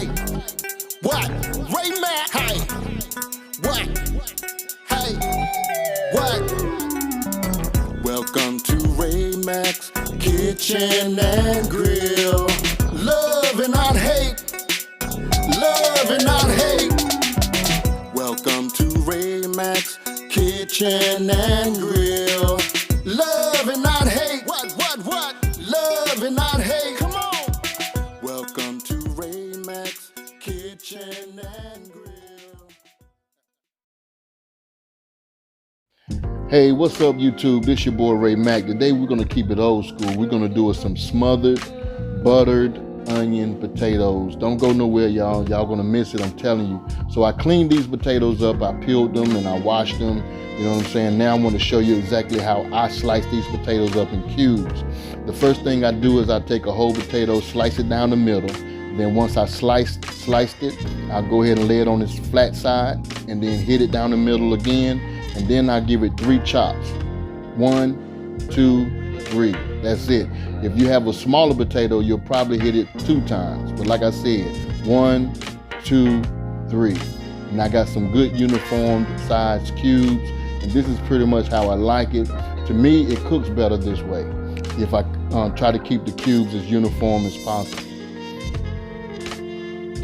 Hey, what? Ray Mack. Hey, what? Hey, what? Welcome to Ray Mack's Kitchen and Grill. Love and not hate. Love and not hate. Welcome to Ray Mack's Kitchen and Grill. Love and not hate. What? Love and not hate. Come on. Welcome to Ray Mack's Kitchen and Grill. Hey, what's up, YouTube? This your boy Ray Mack. Today we're gonna keep it old school. We're gonna do some smothered, buttered onion potatoes. Don't go nowhere, y'all. Y'all gonna miss it, I'm telling you. So I cleaned these potatoes up, I peeled them and I washed them. You know what I'm saying? Now I'm going to show you exactly how I slice these potatoes up in cubes. The first thing I do is I take a whole potato, slice it down the middle. Then once I sliced it, I'll go ahead and lay it on its flat side and then hit it down the middle again. And then I'll give it 3 chops. 1, 2, 3. That's it. If you have a smaller potato, you'll probably hit it 2 times. But like I said, 1, 2, 3. And I got some good uniform sized cubes. And this is pretty much how I like it. To me, it cooks better this way, if I try to keep the cubes as uniform as possible.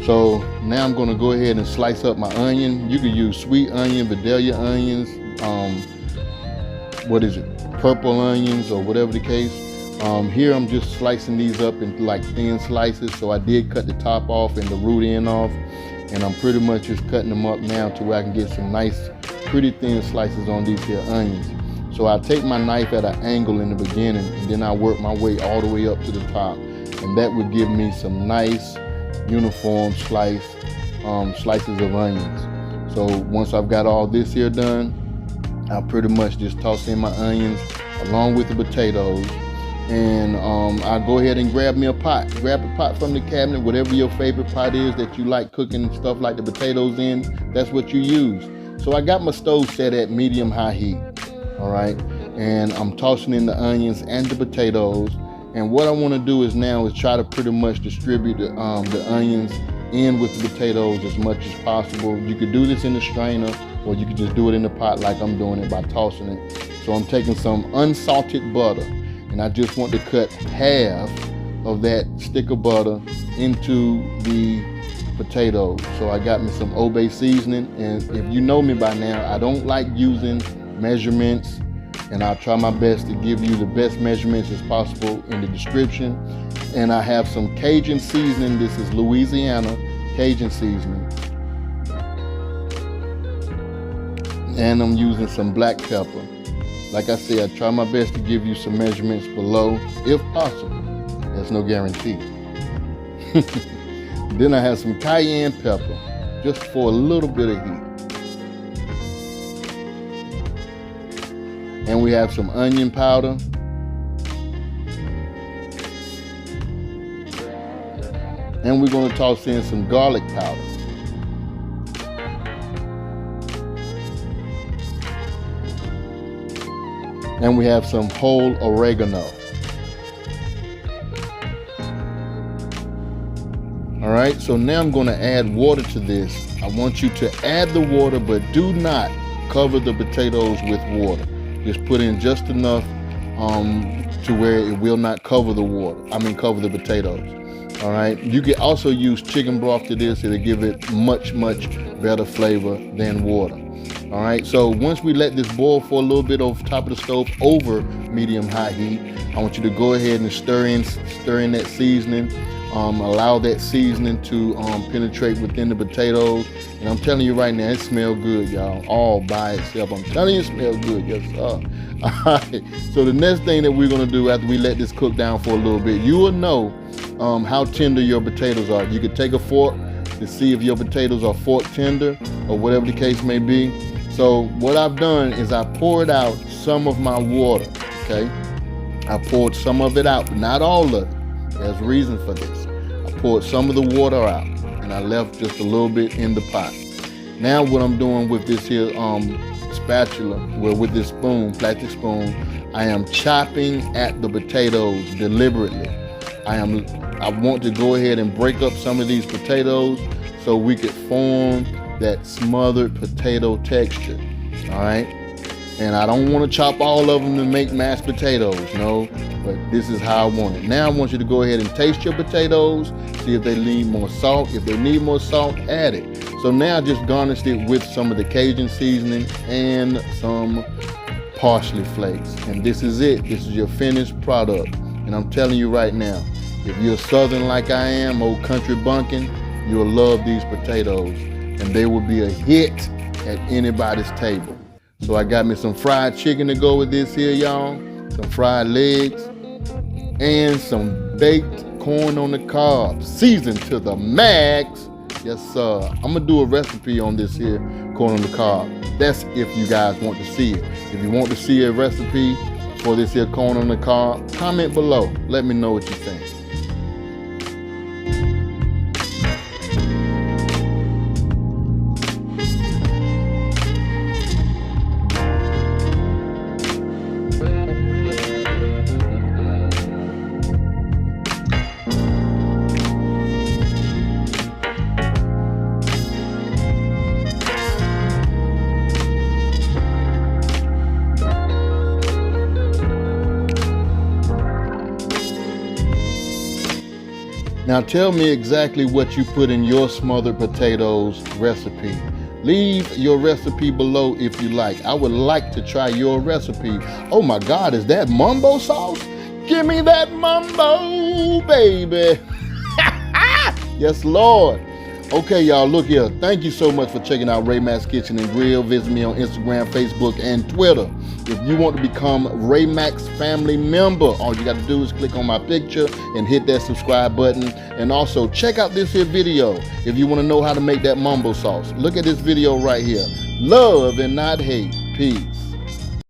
So now I'm gonna go ahead and slice up my onion. You can use sweet onion, Vidalia onions, purple onions, or whatever the case. Here I'm just slicing these up in like thin slices. So I did cut the top off and the root end off. And I'm pretty much just cutting them up now to where I can get some nice, pretty thin slices on these here onions. So I take my knife at an angle in the beginning, and then I work my way all the way up to the top. And that would give me some nice, uniform slices of onions. So once I've got all this here done, I'll pretty much just toss in my onions along with the potatoes. And I'll go ahead and grab me a pot. Grab a pot from the cabinet, whatever your favorite pot is that you like cooking stuff like the potatoes in, that's what you use. So I got my stove set at medium-high heat, all right? And I'm tossing in the onions and the potatoes. And what I wanna do is try to pretty much distribute the onions in with the potatoes as much as possible. You could do this in the strainer, or you could just do it in the pot like I'm doing it by tossing it. So I'm taking some unsalted butter, and I just want to cut half of that stick of butter into the potatoes. So I got me some Obey seasoning, and if you know me by now, I don't like using measurements, and I'll try my best to give you the best measurements as possible in the description. And I have some Cajun seasoning. This is Louisiana Cajun seasoning. And I'm using some black pepper. Like I said, I try my best to give you some measurements below, if possible. There's no guarantee. Then I have some cayenne pepper, just for a little bit of heat. And we have some onion powder. And we're gonna toss in some garlic powder. And we have some whole oregano. All right, so now I'm gonna add water to this. I want you to add the water, but do not cover the potatoes with water. Just put in just enough to where it will not cover cover the potatoes. All right, you can also use chicken broth to this. It'll give it much, much better flavor than water. All right, so once we let this boil for a little bit over top of the stove over medium-high heat, I want you to go ahead and stir in that seasoning. Allow that seasoning to penetrate within the potatoes. And I'm telling you right now, it smells good, y'all, all by itself. I'm telling you, it smells good, yes sir. All right, so the next thing that we're gonna do after we let this cook down for a little bit, you will know how tender your potatoes are. You could take a fork to see if your potatoes are fork tender or whatever the case may be. So what I've done is I poured out some of my water, okay? I poured some of it out, but not all of it. There's a reason for this. I poured some of the water out, and I left just a little bit in the pot. Now what I'm doing with this here spatula, with this spoon, plastic spoon, I am chopping at the potatoes deliberately. I want to go ahead and break up some of these potatoes so we could form that smothered potato texture, all right? And I don't want to chop all of them to make mashed potatoes, no, but this is how I want it. Now I want you to go ahead and taste your potatoes, see if they need more salt. If they need more salt, add it. So now I just garnished it with some of the Cajun seasoning and some parsley flakes. And this is it. This is your finished product. And I'm telling you right now, if you're Southern like I am, old country bunkin', you'll love these potatoes. And they will be a hit at anybody's table. So I got me some fried chicken to go with this here, y'all. Some fried legs and some baked corn on the cob, seasoned to the max. Yes, sir. I'm gonna do a recipe on this here corn on the cob. That's if you guys want to see it. If you want to see a recipe for this here corn on the cob, comment below. Let me know what you think. Now tell me exactly what you put in your smothered potatoes recipe. Leave your recipe below if you like. I would like to try your recipe. Oh my God, is that mumbo sauce? Give me that mumbo, baby. Yes, Lord. Okay, y'all, look here. Thank you so much for checking out Ray Mack's Kitchen and Grill. Visit me on Instagram, Facebook, and Twitter. If you want to become Ray Mack's family member, all you got to do is click on my picture and hit that subscribe button. And also check out this here video if you want to know how to make that mumbo sauce. Look at this video right here. Love and not hate. Peace.